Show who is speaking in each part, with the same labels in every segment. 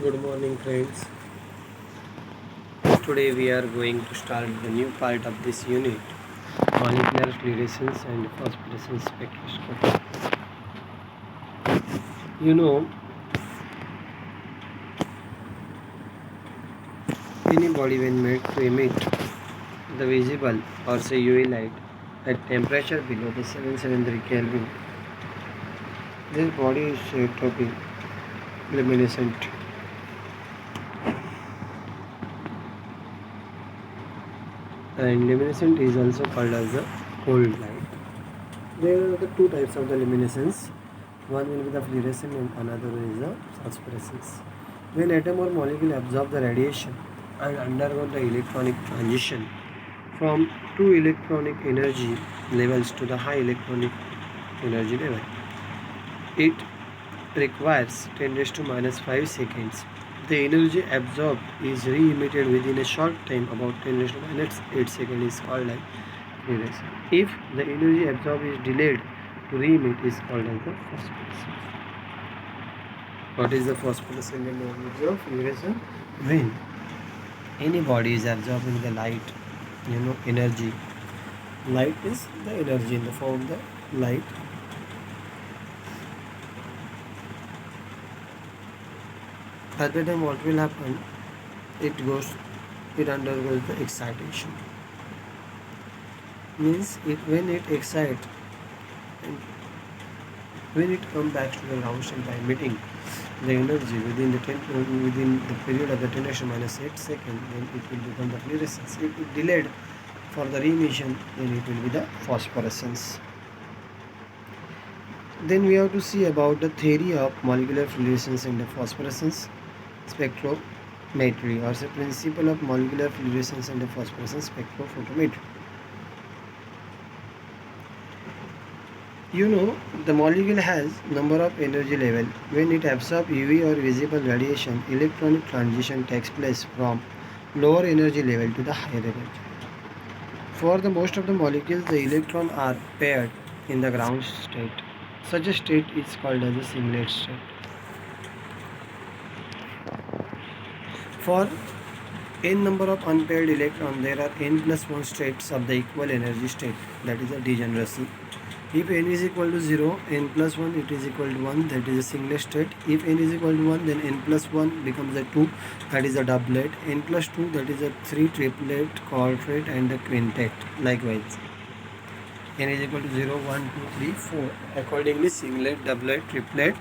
Speaker 1: Good morning, friends. Today we are going to start the new part of this unit, molecular fluorescence and phosphorescence spectroscopy. You know, any body when made to emit the visible or say UV light at temperature below the 773 Kelvin, this body is said to be luminescent. And luminescent is also called as the cold light. There are the two types of the luminescence. One will be the fluorescence and another is the phosphorescence. When atom or molecule absorb the radiation and undergo the electronic transition from two electronic energy levels to the high electronic energy level, it requires 10 raised to minus 5 seconds. The energy absorbed is re-emitted within a short time, about 10 raised to minus 8 seconds is called like fluorescence. If the energy absorbed is delayed to re-emit is called as the phosphorescence. What is the phosphorescence in the language of fluorescence? When any body is absorbing the light, energy. Light is the energy in the form of the light. At the time what will happen? It undergoes the excitation. Means when it excites and when it comes back to the ground state by emitting the energy within the period of the 10 raised to minus 8 seconds, then it will become the fluorescence. If it delayed for the re-emission, then it will be the phosphorescence. Then we have to see about the theory of molecular fluorescence and the phosphorescence spectrophotometry, or the principle of molecular fluorescence and the phosphorescence spectrophotometry. The molecule has number of energy level. When it absorbs UV or visible radiation, electronic transition takes place from lower energy level to the higher energy. For the most of the molecules, the electrons are paired in the ground state. Such a state is called as a singlet state. For n number of unpaired electrons, there are n plus 1 states of the equal energy state, that is a degeneracy. If n is equal to 0, n plus 1, it is equal to 1, that is a singlet state. If n is equal to 1, then n plus 1 becomes a 2, that is a doublet. N plus 2, that is a 3, triplet, quartet and a quintet. Likewise, n is equal to 0, 1, 2, 3, 4. Accordingly, singlet, doublet, triplet,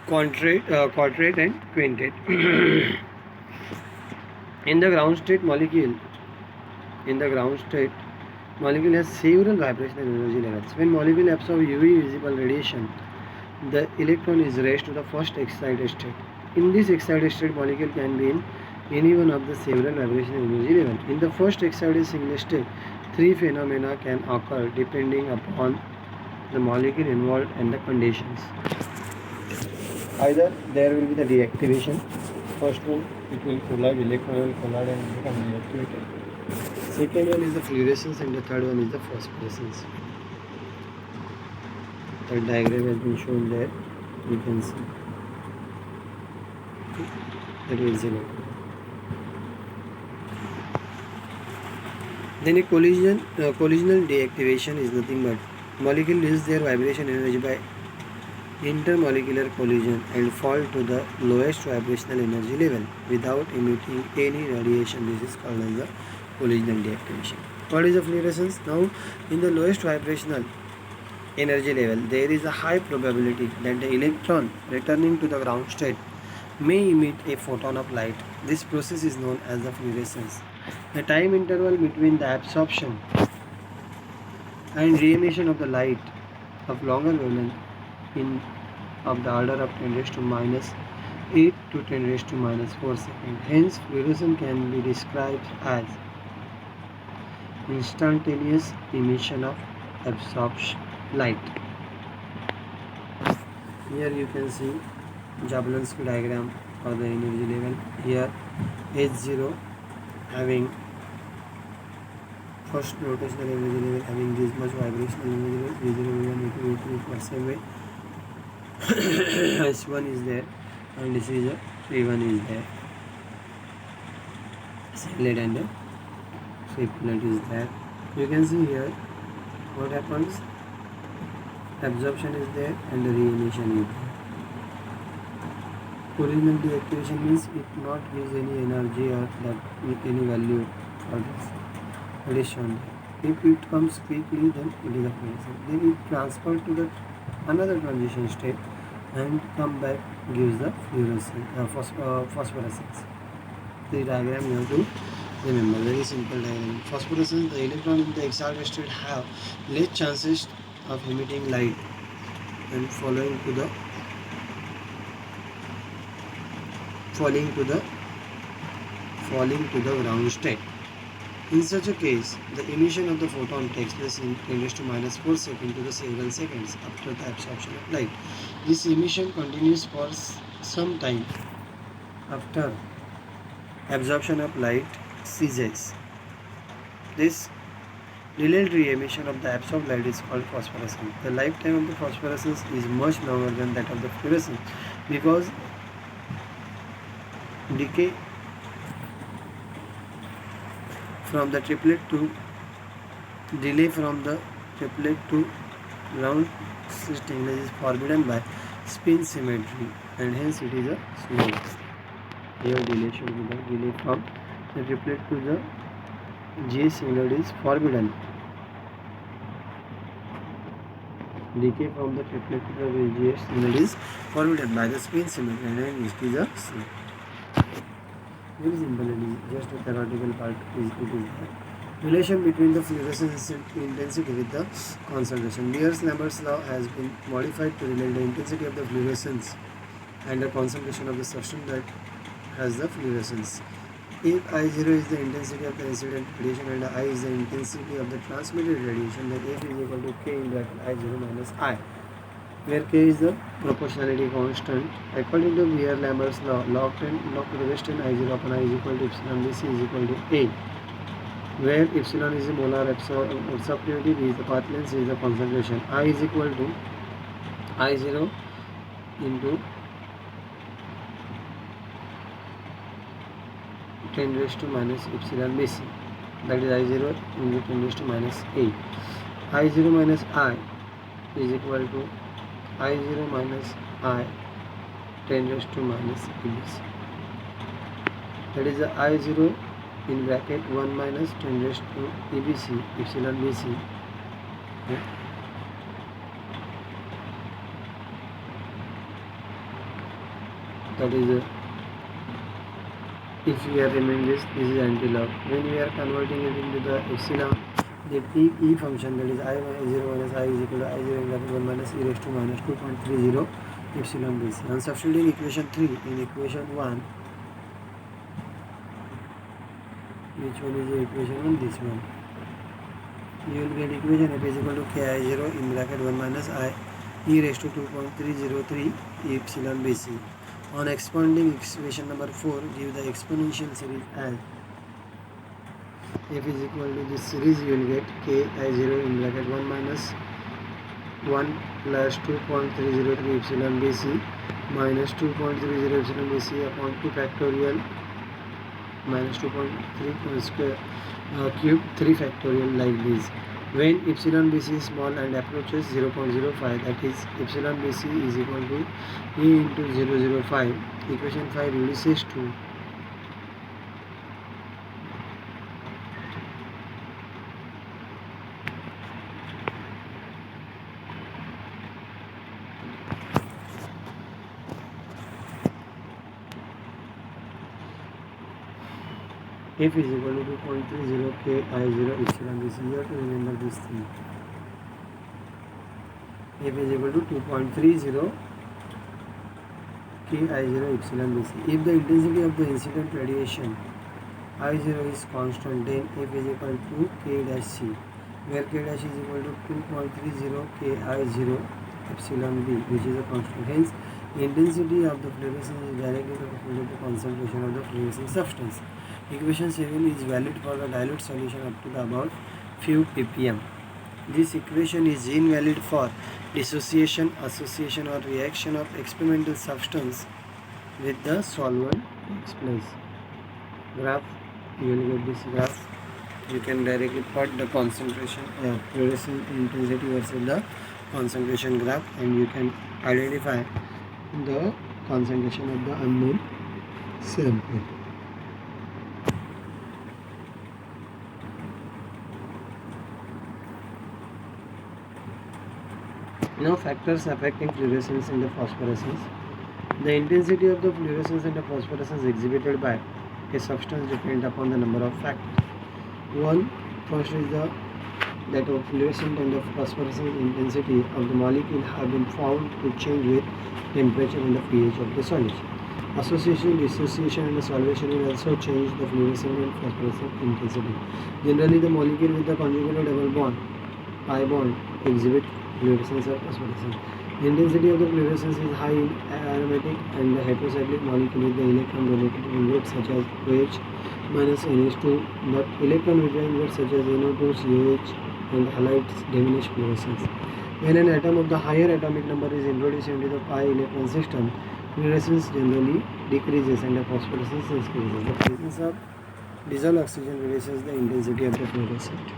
Speaker 1: quartet and quintet. In the ground state molecule has several vibrational energy levels. When molecule absorbs UV visible radiation, the electron is raised to the first excited state. In this excited state, molecule can be in any one of the several vibrational energy levels. In the first excited singlet state, three phenomena can occur depending upon the molecule involved and the conditions. Either there will be the deactivation. First one, it will collide, electron will collide and become deactivated. Second one is the fluorescence and the third one is the phosphorescence. The diagram has been shown there. You can see that is 0. Then a collisional deactivation is nothing but molecule lose their vibration energy by intermolecular collision and fall to the lowest vibrational energy level without emitting any radiation. This is called as the collisional deactivation. What is the fluorescence? Now, in the lowest vibrational energy level, there is a high probability that the electron returning to the ground state may emit a photon of light. This process is known as the fluorescence. The time interval between the absorption and re-emission of the light of longer wavelength of the order of 10 raised to minus 8 to 10 raised to minus 4 seconds. Hence, fluorescence can be described as instantaneous emission of absorption light. Here you can see Jablonski diagram for the energy level. Here H0 having first rotational energy level having this much vibrational energy level, V0, V1, V2, V3 for same way. S1 is there and this is a P1 is there, salad and triplet is there. You can see here what happens. Absorption is there and the re-emission is there. Original deactivation means it not gives any energy or that any value for this. It is shown there. If it comes quickly, then it is a fluorescence. Then it transfers to the another transition state and come back gives the phosphorescence. The diagram you have to remember, very simple diagram. Phosphorescence, the electron in the excited state have less chances of emitting light and falling to the ground state. In such a case, the emission of the photon takes place in 10⁻⁴ seconds to the several seconds after the absorption of light. This emission continues for some time after absorption of light ceases. This delayed re-emission of the absorbed light is called phosphorescence. The lifetime of the phosphorescence is much longer than that of the fluorescence because decay from the triplet to ground system is forbidden by spin symmetry and hence it is a slow. Here delay should be the delay from the triplet to the J signal is forbidden. Decay from the triplet to the J signal is forbidden by the spin symmetry and hence it is a slow. Very simple, it is just a theoretical part is there. Relation between the fluorescence intensity with the concentration. Beer-Lambert's law has been modified to relate the intensity of the fluorescence and the concentration of the substance that has the fluorescence. If I0 is the intensity of the incident radiation and I is the intensity of the transmitted radiation, then F is equal to K in bracket I0 minus I, where K is the proportionality constant. According to Beer-Lambert's law, log to the rest in I0 upon I is equal to epsilon Bc is equal to A, where epsilon is the molar absorptivity, B is the path length, C is the concentration. I is equal to I0 into 10 raised to minus epsilon Bc, that is I0 into 10 raised to minus A. I0 minus I is equal to I0 minus I 10 raised to minus ABC, that is the I0 in bracket 1 minus 10 raised to ABC epsilon BC. Okay. That is if we are remembering this is anti-log. When we are converting it into the epsilon, the E function, that is I minus 0 minus I is equal to I0 in bracket 1 minus e raised to minus 2.30 epsilon BC. And substituting equation 3 in equation 1, which one is the equation 1? This one. You will get equation F is equal to Ki0 in bracket 1 minus I e raised to 2.303 epsilon BC. On expanding equation number 4, give the exponential series as F is equal to this series, you will get Ki0 in bracket 1 minus 1 plus 2.303 epsilon BC minus 2.30 epsilon BC upon 2 factorial minus 2.3 square cube 3 factorial like this. When epsilon BC is small and approaches 0.05, that is epsilon BC is equal to E into 0.05, equation 5 reduces to F is equal to 2.30 Ki0 epsilon BC. You have to remember this thing. F is equal to 2.30 Ki0 epsilon BC. If the intensity of the incident radiation I0 is constant, then F is equal to K dash C, where K dash is equal to 2.30 Ki0 epsilon B, which is a constant. Hence, intensity of the fluorescence is directly proportional to concentration of the fluorescent substance. Equation 7 is valid for the dilute solution up to the about few ppm. This equation is invalid for dissociation, association or reaction of experimental substance with the solvent takes place. Graph, you will get this graph. You can directly plot the concentration, fluorescence intensity versus the concentration graph, and you can identify the concentration of the unknown sample. Now, factors affecting fluorescence and the phosphorescence. The intensity of the fluorescence and the phosphorescence exhibited by a substance depends upon the number of factors. First is that of fluorescent and the phosphorescent intensity of the molecule have been found to change with temperature and the pH of the solution. Association, dissociation and the solvation will also change the fluorescent and phosphorescent intensity. Generally, the molecule with the conjugated double bond, pi bond, exhibit fluorescence or phosphorescence. The intensity of the fluorescence is high in aromatic and the heterocyclic molecule with the electron donated invert such as OH minus NH2, but electron withdrawing invert such as NO2, COH and halides diminish fluorescence. When an atom of the higher atomic number is introduced into the pi electron system, fluorescence generally decreases and the phosphorescence increases. The presence of dissolved oxygen reduces the intensity of the fluorescent.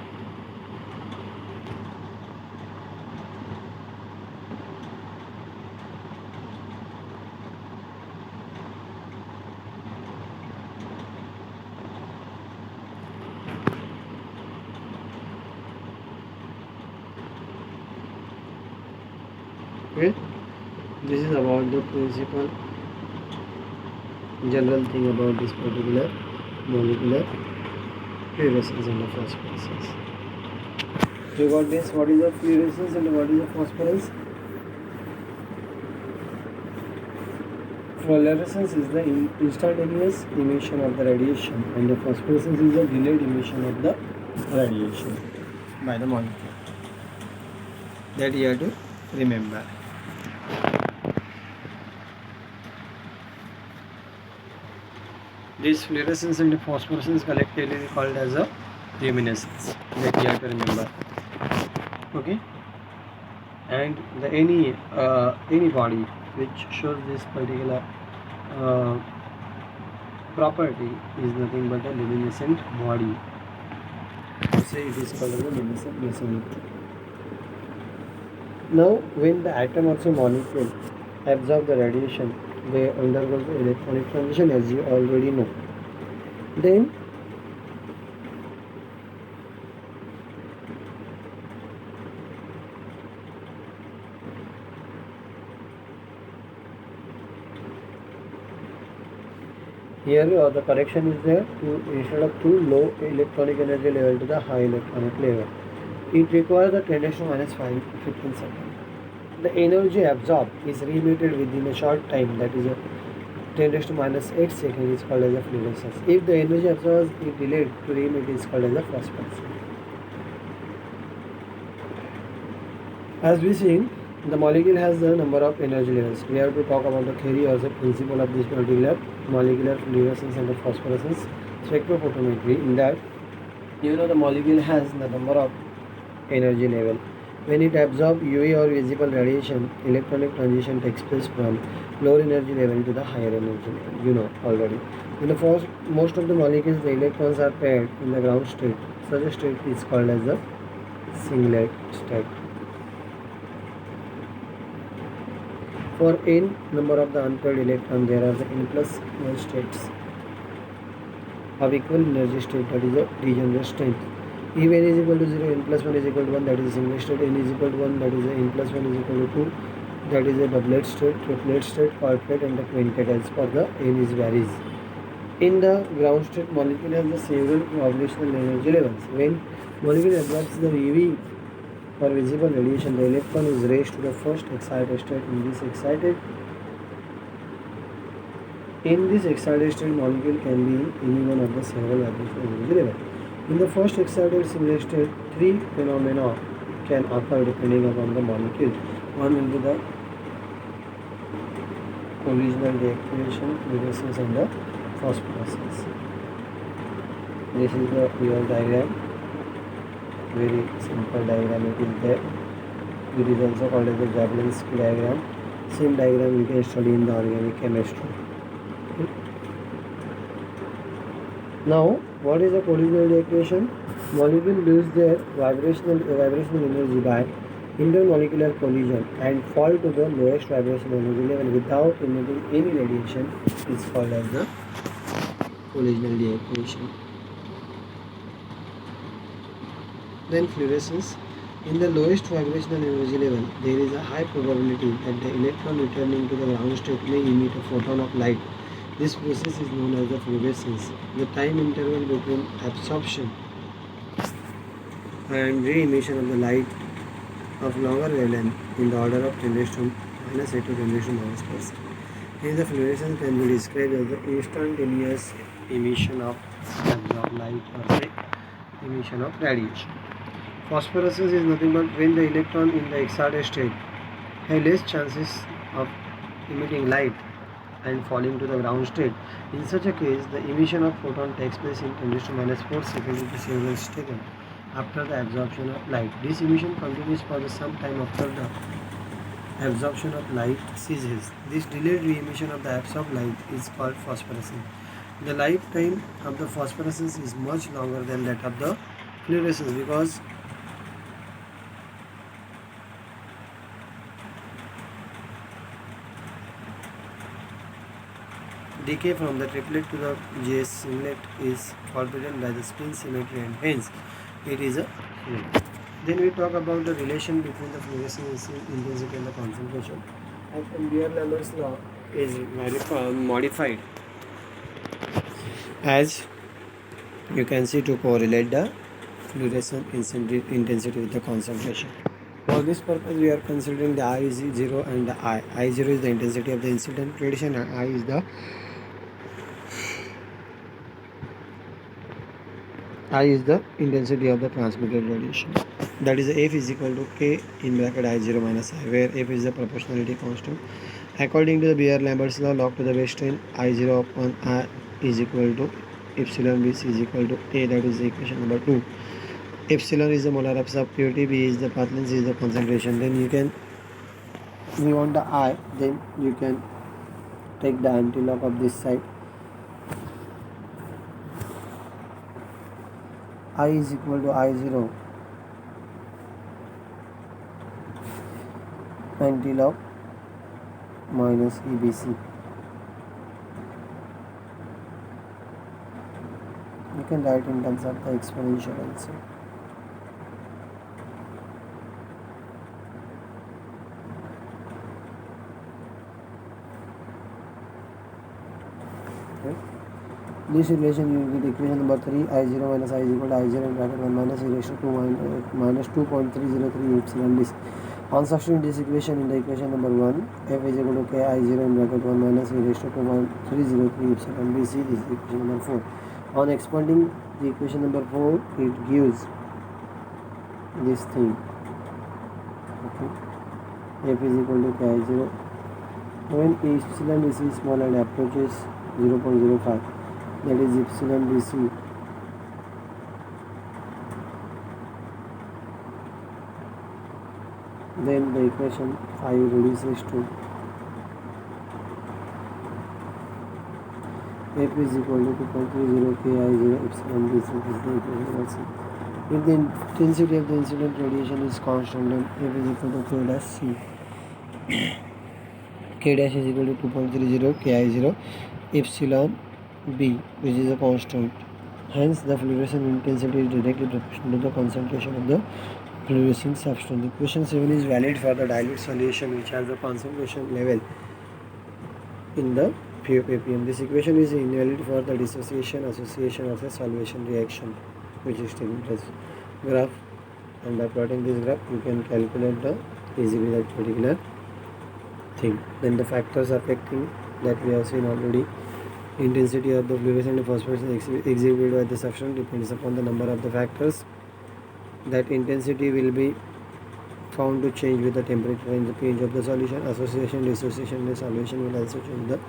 Speaker 1: Okay, this is about the principal general thing about this particular molecular fluorescence and the phosphorescence. You got this, what is the fluorescence and what is the phosphorus? Fluorescence is the instantaneous emission of the radiation and the phosphorescence is the delayed emission of the radiation by the molecule. That you have to remember. This fluorescence and the phosphorescence collectively called as a luminescence. That you have to remember. Okay. And the any body which shows this particular property is nothing but a luminescent body. So it is called as a luminescent masonry. Now, when the atom or molecule absorb the radiation, they undergo the electronic transition, as you already know. Then here the correction is there to instead of too low electronic energy level to the high electronic level. It requires the 10 to minus 5 to 15 seconds. The energy absorbed is re-emitted within a short time, that is a 10 to minus 8 seconds is called as a fluorescence. If the energy absorbed is delayed to re-emit is called as a phosphorescence. As we see, the molecule has the number of energy levels. We have to talk about the theory or the principle of this particular molecular fluorescence and the phosphorescence spectrophotometry. In that, the molecule has the number of energy level. When it absorbs UV or visible radiation, electronic transition takes place from lower energy level to the higher energy level. Already. In the first, most of the molecules, the electrons are paired in the ground state. Such a state is called as the singlet state. For n number of the unpaired electrons, there are the n plus 1 states of equal energy state, that is the degenerate state. If n is equal to 0, n plus 1 is equal to 1, that is a singlet state. N is equal to 1, that is a n plus 1 is equal to 2, that is a doublet state, triplet state, quartet and the quintet, as per the n is varies. In the ground state, molecule has the several gravitational energy levels. When molecule absorbs the UV or visible radiation, the electron is raised to the first excited state. In this excited state, molecule can be in any one of the several vibrational energy levels. In the first excited singlet state, three phenomena can occur depending upon the molecule. One will be the original deactivation, fluorescence and the phosphorescence. This is the real diagram. Very simple diagram it is there. It is also called as the Jablonski diagram. Same diagram we can study in the organic chemistry. Now, what is the collisional equation? Molecules lose their vibrational energy by intermolecular collision and fall to the lowest vibrational energy level without emitting any radiation. It's called as the collisional equation. Then fluorescence. In the lowest vibrational energy level, there is a high probability that the electron returning to the ground state may emit a photon of light. This process is known as the fluorescence. The time interval between absorption and re-emission of the light of longer wavelength in the order of 10 raised to minus 8 to 10 raised to minus plus. Hence, the fluorescence can be described as the instantaneous emission of absorbed light or the emission of radiation. Phosphorescence is nothing but when the electron in the excited state have less chances of emitting light and falling to the ground state. In such a case, the emission of photon takes place in 10 to minus 4 seconds with the sequence taken after the absorption of light. This emission continues for some time after the absorption of light ceases. This delayed re-emission of the absorbed light is called phosphorescence. The lifetime of the phosphorescence is much longer than that of the fluorescence because decay from the triplet to the GS singlet is forbidden by the spin symmetry and hence it is a fluid. Then we talk about the relation between the fluorescence intensity and the concentration. And Beer-Lambert's law is modified as you can see to correlate the fluorescence intensity with the concentration. For this purpose, we are considering the I0 and the I. I0 is the intensity of the incident radiation and I is the intensity of the transmitted radiation. That is F is equal to K in bracket I0 minus I, where F is the proportionality constant. According to the Beer-Lambert's law, log to the base 10, I0 upon I is equal to epsilon BC is equal to A, that is the equation number 2. Epsilon is the molar absorption purity, B is the path length, C is the concentration. Then we want the I, then you can take the anti-log of this side. I is equal to I0 anti-log minus EBC. You can write in terms of the exponential also. Okay. This relation you will get equation number 3, I0 minus I is equal to I0 in bracket 1 minus e raised to 2 minus 2.303 epsilon this. On substituting this equation in the equation number 1, F is equal to K I0 in bracket 1 minus e raised to 2.303 epsilon BC is equation number 4. On expanding the equation number 4, it gives this thing. Okay. F is equal to K I0. When epsilon BC is small and approaches 0.05, that is epsilon BC then the equation 5 reduces to F is equal to 2.30 Ki0 epsilon BC is the equation also. If the intensity of the incident radiation is constant, then F is equal to K dash C. K dash is equal to 2.30 Ki0 epsilon B, which is a constant. Hence, the fluorescence intensity is directly proportional to the concentration of the fluorescent substance. Equation 7 is valid for the dilute solution which has the concentration level in the pure ppm. This equation is invalid for the dissociation association of the solvation reaction which is taking place. Graph, and by plotting this graph you can calculate the easily that particular thing. Then the factors affecting that we have seen already. Intensity of the fluorescent and phosphorescence exhibited by the substance depends upon the number of the factors. That intensity will be found to change with the temperature and the pH of the solution. Association, dissociation and the solvation will also change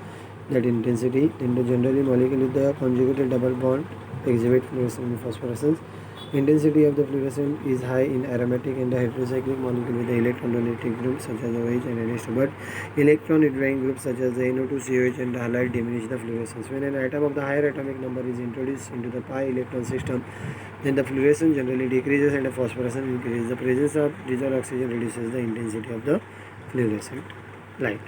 Speaker 1: that intensity. Then generally molecule with the conjugated double bond exhibit fluorescence and phosphorescence. Intensity of the fluorescent is high in aromatic and heterocyclic molecule with the electron donating groups such as OH and NH2, but electron withdrawing groups such as the NO2, COH and halide diminish the fluorescence. When an atom of the higher atomic number is introduced into the pi electron system, then the fluorescence generally decreases and the phosphorescence increases. The presence of dissolved oxygen reduces the intensity of the fluorescent light.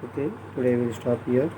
Speaker 1: Okay, today we will stop here.